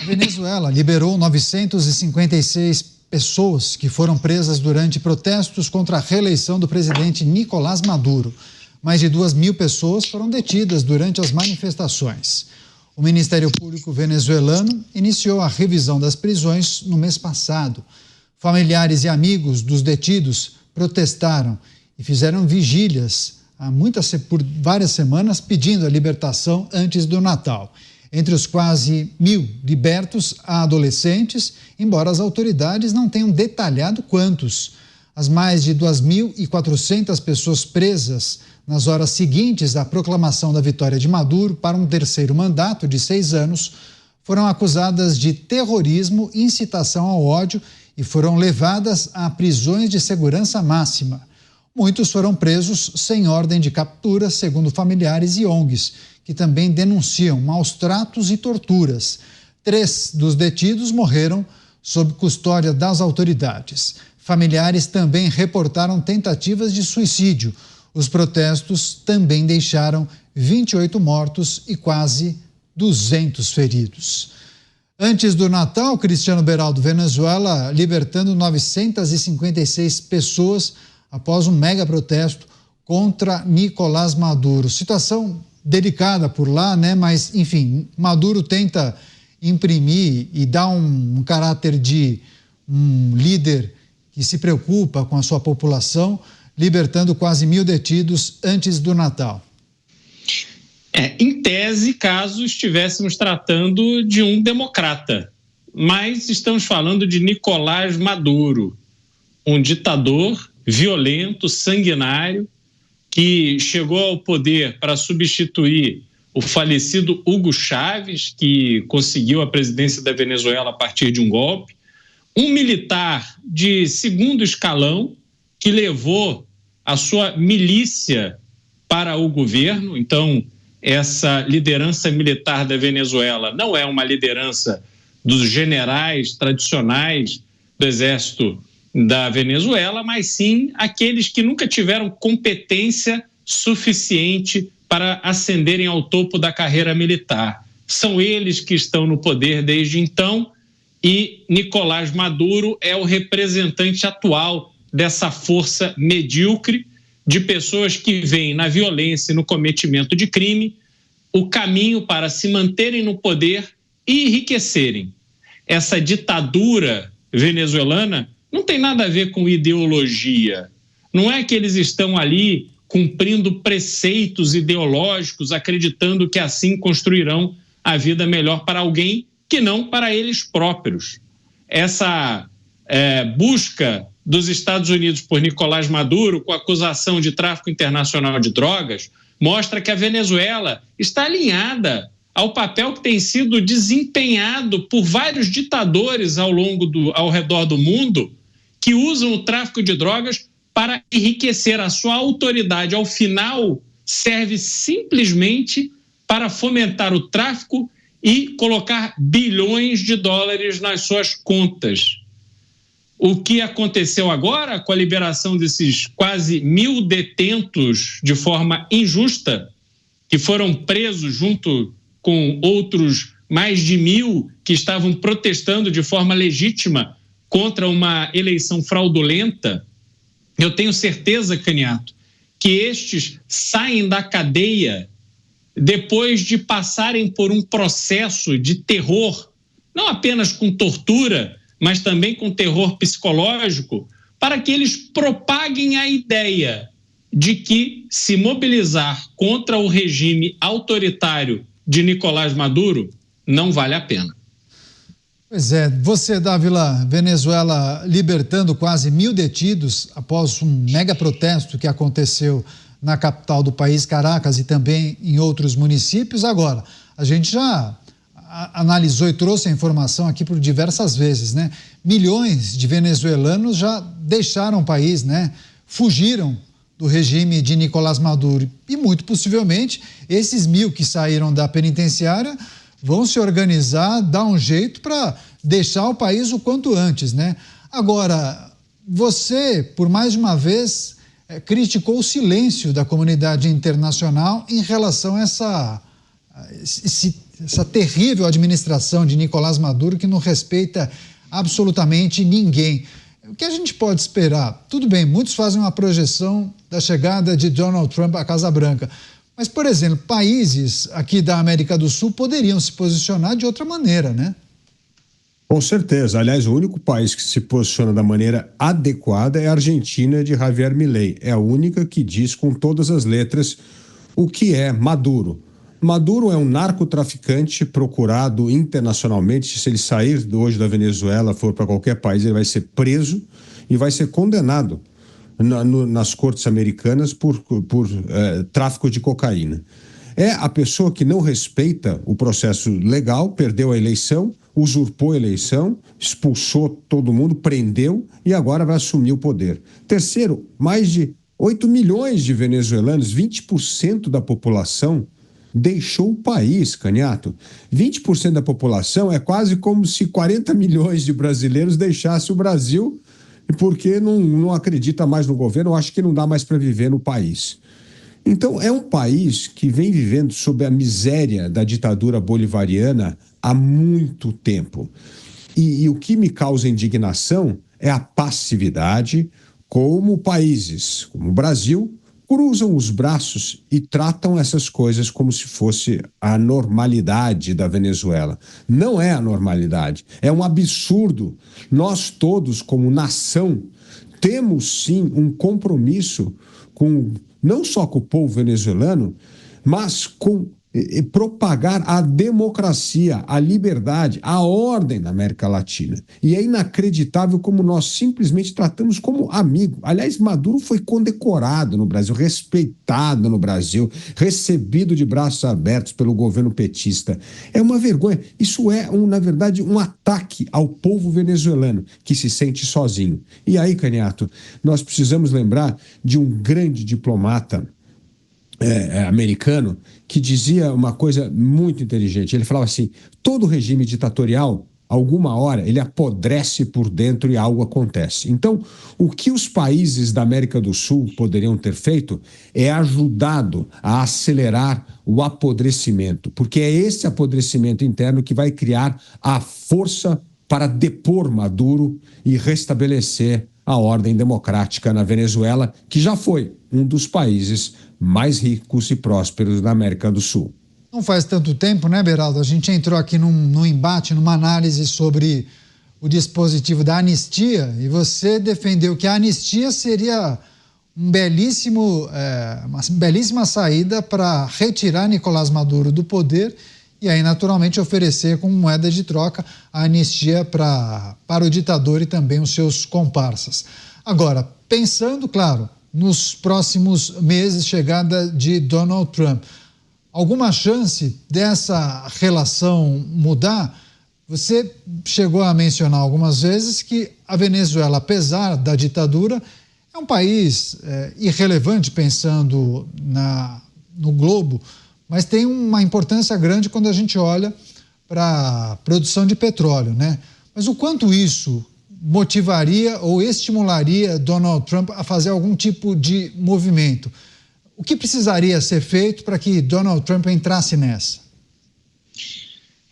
A Venezuela liberou 956 pessoas que foram presas durante protestos contra a reeleição do presidente Nicolás Maduro. Mais de 2.000 pessoas foram detidas durante as manifestações. O Ministério Público venezuelano iniciou a revisão das prisões no mês passado. Familiares e amigos dos detidos protestaram e fizeram vigílias por várias semanas pedindo a libertação antes do Natal. Entre os quase 1.000 libertos há adolescentes, embora as autoridades não tenham detalhado quantos. As mais de 2.400 pessoas presas nas horas seguintes à proclamação da vitória de Maduro para um terceiro mandato de 6 anos foram acusadas de terrorismo e incitação ao ódio e foram levadas a prisões de segurança máxima. Muitos foram presos sem ordem de captura, segundo familiares e ONGs, que também denunciam maus tratos e torturas. 3 dos detidos morreram sob custódia das autoridades. Familiares também reportaram tentativas de suicídio. Os protestos também deixaram 28 mortos e quase 200 feridos. Antes do Natal, Cristiano Beraldo, Venezuela libertando 956 pessoas após um mega protesto contra Nicolás Maduro. Situação delicada por lá, né? Mas, enfim, Maduro tenta imprimir e dar um caráter de um líder que se preocupa com a sua população, libertando quase 1.000 detidos antes do Natal. Em tese, caso estivéssemos tratando de um democrata, mas estamos falando de Nicolás Maduro, um ditador violento, sanguinário, que chegou ao poder para substituir o falecido Hugo Chávez, que conseguiu a presidência da Venezuela a partir de um golpe, um militar de segundo escalão que levou a sua milícia para o governo. Então, essa liderança militar da Venezuela não é uma liderança dos generais tradicionais do exército da Venezuela, mas sim aqueles que nunca tiveram competência suficiente para ascenderem ao topo da carreira militar. São eles que estão no poder desde então e Nicolás Maduro é o representante atual dessa força medíocre de pessoas que veem na violência e no cometimento de crime o caminho para se manterem no poder e enriquecerem. Essa ditadura venezuelana não tem nada a ver com ideologia. Não é que eles estão ali cumprindo preceitos ideológicos, acreditando que assim construirão a vida melhor para alguém que não para eles próprios. Essa busca dos Estados Unidos por Nicolás Maduro com acusação de tráfico internacional de drogas mostra que a Venezuela está alinhada ao papel que tem sido desempenhado por vários ditadores ao redor do mundo que usam o tráfico de drogas para enriquecer a sua autoridade. Ao final, serve simplesmente para fomentar o tráfico e colocar bilhões de dólares nas suas contas. O que aconteceu agora com a liberação desses quase 1.000 detentos de forma injusta, que foram presos junto com outros mais de 1.000 que estavam protestando de forma legítima contra uma eleição fraudulenta, eu tenho certeza, Caniato, que estes saem da cadeia depois de passarem por um processo de terror, não apenas com tortura, mas também com terror psicológico, para que eles propaguem a ideia de que se mobilizar contra o regime autoritário de Nicolás Maduro não vale a pena. Pois é, você, Dávila, Venezuela libertando quase 1.000 detidos após um mega protesto que aconteceu na capital do país, Caracas, e também em outros municípios. Agora, a gente já analisou e trouxe a informação aqui por diversas vezes, né? Milhões de venezuelanos já deixaram o país, né? Fugiram do regime de Nicolás Maduro e muito possivelmente esses 1.000 que saíram da penitenciária vão se organizar, dar um jeito para deixar o país o quanto antes, né? Agora, você, por mais de uma vez, criticou o silêncio da comunidade internacional em relação a essa terrível administração de Nicolás Maduro, que não respeita absolutamente ninguém. O que a gente pode esperar? Tudo bem, muitos fazem uma projeção da chegada de Donald Trump à Casa Branca. Mas, por exemplo, países aqui da América do Sul poderiam se posicionar de outra maneira, né? Com certeza. Aliás, o único país que se posiciona da maneira adequada é a Argentina de Javier Milei. É a única que diz com todas as letras o que é Maduro. Maduro é um narcotraficante procurado internacionalmente. Se ele sair hoje da Venezuela, for para qualquer país, ele vai ser preso e vai ser condenado nas cortes americanas por tráfico de cocaína. É a pessoa que não respeita o processo legal, perdeu a eleição, usurpou a eleição, expulsou todo mundo, prendeu e agora vai assumir o poder. Terceiro, mais de 8 milhões de venezuelanos, 20% da população, deixou o país, Canhato. 20% da população é quase como se 40 milhões de brasileiros deixassem o Brasil porque não acredita mais no governo, acha que não dá mais para viver no país. Então, é um país que vem vivendo sob a miséria da ditadura bolivariana há muito tempo. E o que me causa indignação é a passividade como países, como o Brasil, cruzam os braços e tratam essas coisas como se fosse a normalidade da Venezuela. Não é a normalidade, é um absurdo. Nós todos, como nação, temos sim um compromisso não só com o povo venezuelano, mas com propagar a democracia, a liberdade, a ordem na América Latina. E é inacreditável como nós simplesmente tratamos como amigo. Aliás, Maduro foi condecorado no Brasil, respeitado no Brasil, recebido de braços abertos pelo governo petista. É uma vergonha. Isso é, na verdade, um ataque ao povo venezuelano, que se sente sozinho. E aí, Canhato, nós precisamos lembrar de um grande diplomata americano que dizia uma coisa muito inteligente. Ele falava assim: todo regime ditatorial, alguma hora, ele apodrece por dentro e algo acontece. Então, o que os países da América do Sul poderiam ter feito é ajudado a acelerar o apodrecimento, porque é esse apodrecimento interno que vai criar a força para depor Maduro e restabelecer a ordem democrática na Venezuela, que já foi um dos países mais ricos e prósperos da América do Sul. Não faz tanto tempo, né, Beraldo? A gente entrou aqui num embate, numa análise sobre o dispositivo da anistia, e você defendeu que a anistia seria uma belíssima saída para retirar Nicolás Maduro do poder e aí, naturalmente, oferecer como moeda de troca a anistia para o ditador e também os seus comparsas. Agora, pensando, claro, nos próximos meses, chegada de Donald Trump, alguma chance dessa relação mudar? Você chegou a mencionar algumas vezes que a Venezuela, apesar da ditadura, é um país irrelevante pensando no globo, mas tem uma importância grande quando a gente olha para a produção de petróleo, né? Mas o quanto isso motivaria ou estimularia Donald Trump a fazer algum tipo de movimento? O que precisaria ser feito para que Donald Trump entrasse nessa?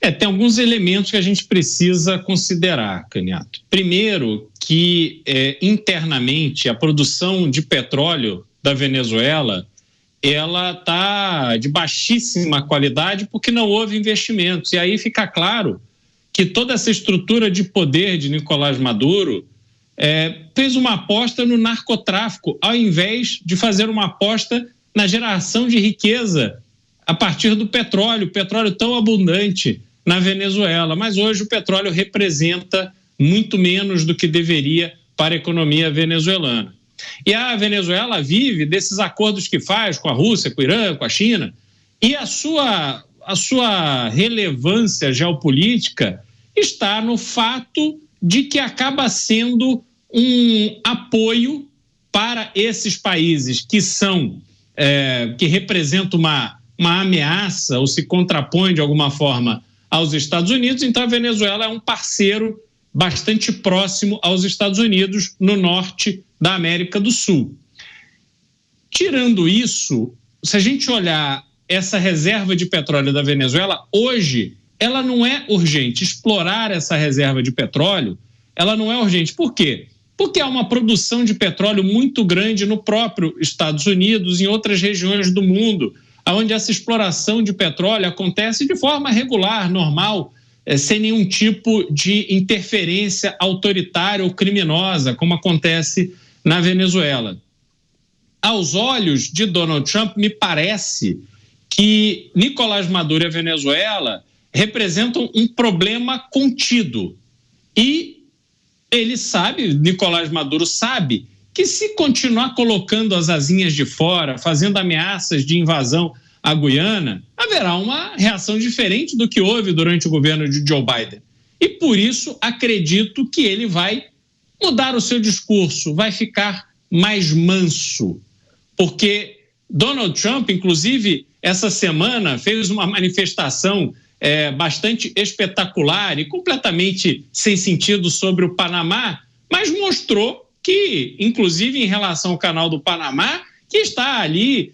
Tem alguns elementos que a gente precisa considerar, Canhato. Primeiro, que internamente a produção de petróleo da Venezuela ela está de baixíssima qualidade porque não houve investimentos. E aí fica claro que toda essa estrutura de poder de Nicolás Maduro fez uma aposta no narcotráfico, ao invés de fazer uma aposta na geração de riqueza a partir do petróleo tão abundante na Venezuela. Mas hoje o petróleo representa muito menos do que deveria para a economia venezuelana. E a Venezuela vive desses acordos que faz com a Rússia, com o Irã, com a China, e a sua relevância geopolítica está no fato de que acaba sendo um apoio para esses países que representam uma ameaça ou se contrapõem de alguma forma aos Estados Unidos. Então a Venezuela é um parceiro bastante próximo aos Estados Unidos no norte da América do Sul. Tirando isso, se a gente olhar essa reserva de petróleo da Venezuela, hoje, ela não é urgente. Explorar essa reserva de petróleo, ela não é urgente. Por quê? Porque há uma produção de petróleo muito grande no próprio Estados Unidos, em outras regiões do mundo, onde essa exploração de petróleo acontece de forma regular, normal, sem nenhum tipo de interferência autoritária ou criminosa, como acontece na Venezuela. Aos olhos de Donald Trump, me parece que Nicolás Maduro e a Venezuela representam um problema contido. E ele sabe, Nicolás Maduro sabe, que se continuar colocando as asinhas de fora, fazendo ameaças de invasão à Guiana, haverá uma reação diferente do que houve durante o governo de Joe Biden. E por isso acredito que ele vai mudar o seu discurso, vai ficar mais manso. Porque Donald Trump, inclusive, essa semana fez uma manifestação bastante espetacular e completamente sem sentido sobre o Panamá, mas mostrou que, inclusive em relação ao canal do Panamá, que está ali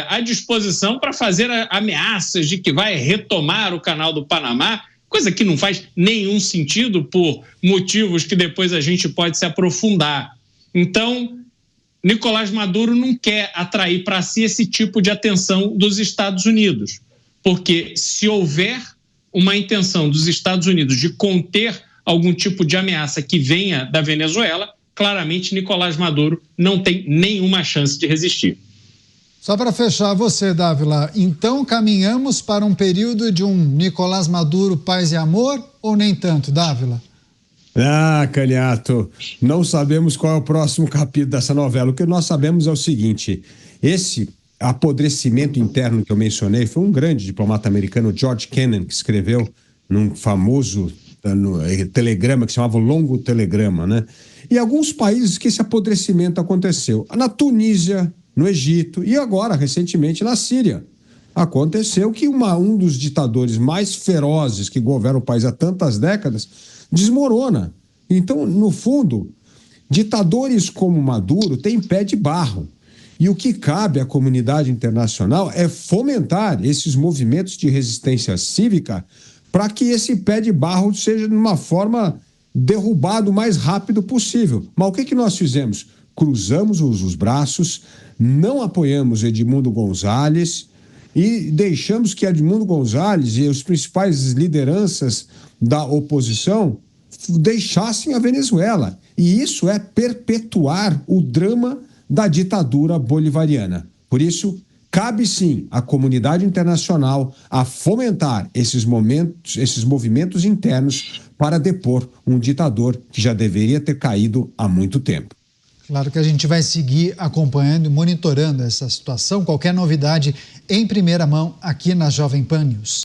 à disposição para fazer ameaças de que vai retomar o canal do Panamá, coisa que não faz nenhum sentido por motivos que depois a gente pode se aprofundar. Então, Nicolás Maduro não quer atrair para si esse tipo de atenção dos Estados Unidos, porque se houver uma intenção dos Estados Unidos de conter algum tipo de ameaça que venha da Venezuela, claramente Nicolás Maduro não tem nenhuma chance de resistir. Só para fechar você, Dávila, então caminhamos para um período de um Nicolás Maduro paz e amor ou nem tanto, Dávila? Ah, Caniato, não sabemos qual é o próximo capítulo dessa novela. O que nós sabemos é o seguinte: esse apodrecimento interno que eu mencionei foi um grande diplomata americano, George Kennan, que escreveu num famoso telegrama que se chamava Longo Telegrama, né? E alguns países que esse apodrecimento aconteceu. Na Tunísia, no Egito e agora, recentemente, na Síria. Aconteceu que um dos ditadores mais ferozes que governa o país há tantas décadas desmorona. Então, no fundo, ditadores como Maduro têm pé de barro. E o que cabe à comunidade internacional é fomentar esses movimentos de resistência cívica para que esse pé de barro seja, de uma forma, derrubado o mais rápido possível. Mas o que nós fizemos? Cruzamos os braços, não apoiamos Edmundo Gonzalez e deixamos que Edmundo Gonzalez e as principais lideranças da oposição deixassem a Venezuela. E isso é perpetuar o drama da ditadura bolivariana. Por isso, cabe sim à comunidade internacional a fomentar esses movimentos internos para depor um ditador que já deveria ter caído há muito tempo. Claro que a gente vai seguir acompanhando e monitorando essa situação. Qualquer novidade em primeira mão aqui na Jovem Pan News.